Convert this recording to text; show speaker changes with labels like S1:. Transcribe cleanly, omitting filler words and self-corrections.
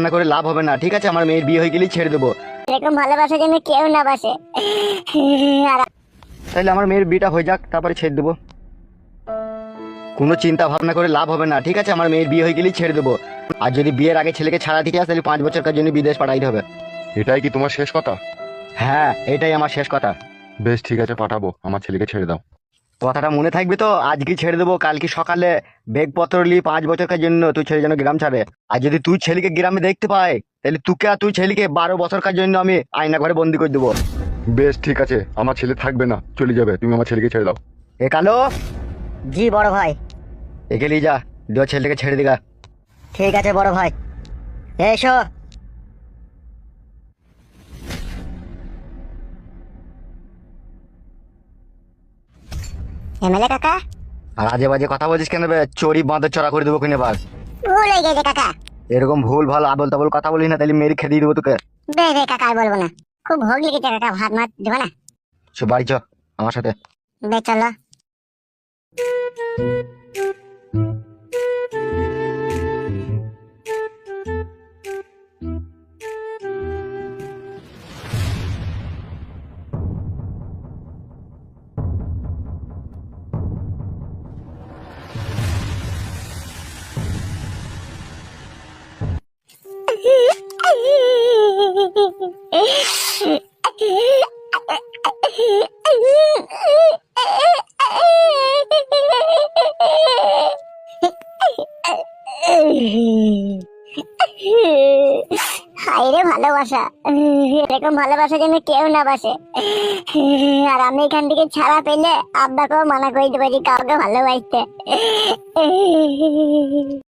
S1: না করে লাভ হবে না, ঠিক আছে? আমার মেয়ের বিয়ে হয়ে গেলেই ছেড়ে দেবো।
S2: এরকম ভালোবাসা যেন কেউ না বাসে। আর
S1: তাহলে আমার মেয়ের বিয়েটা হয়ে যাক, তারপরে ছেড়ে দেবো। কোনো চিন্তা ভাবনা করে লাভ হবে না, ঠিক আছে? আমার মেয়ের বিয়ে হয়ে গেলেই ছেড়ে দেবো। আর যদি বিয়ের আগে ছেলেকে ছাড়া দিতে আসে, তাহলে 5 বছরকার জন্য বিদেশ পাঠাইতে হবে।
S3: এটাই কি তোমার শেষ কথা?
S1: হ্যাঁ, এটাই আমার শেষ কথা।
S3: বেশ ঠিক আছে, পাঠাবো। আমার ছেলেকে ছেড়ে দাও।
S1: কথাটা মনে থাকবে তো? আজকে ছেড়ে দেবো, কালকে সকালে বেগপত্র নিয়ে 5 বছরকার জন্য তুই ছেলে যেন গ্রাম ছাড়ে। আর যদি তুই ছেলেকে গ্রামে দেখতে পাই, তাহলে তুকে আর তুই ছেলেকে 12 বছরকার জন্য আমি আয়না ঘরে বন্দি করে দেবো।
S3: বেশ ঠিক আছে, আমার ছেলে থাকবে না, চলে যাবে। তুমি আমার ছেলেকে ছেড়ে দাও।
S1: এ কালো,
S2: জি বড় ভাই।
S1: একে নিয়ে যা, দু ছেলেকে ছেড়ে দিগা।
S2: ঠিক আছে বড় ভাই, এসো। এমএলএ কাকা,
S1: আর আজে বাজে কথা বলছিস কেন বে? চড়ি বাঁধে চড়া করে দেবো কিনে বার।
S2: ভুল হয়ে গেছে কাকা।
S1: এরকম ভুল ভাল আবল তাবল কথা বলিস না, তাহলে মেরে খেয়ে দিয়ে দেবো তোকে।
S2: বে বে কাকা, আর বলবো না। খুব ভোগ লেগেছে কাকা, ভাত মাত দেবো না?
S1: সব বাড়ি চ আমার সাথে।
S2: বে চলো। হায়রে ভালোবাসা, এরকম ভালোবাসা যেন কেউ না বাসে। আর আমি এখান থেকে ছাড়া পেলে আব্বাকেও মানা করে দিতে পারি কাউকে ভালোবাসতে।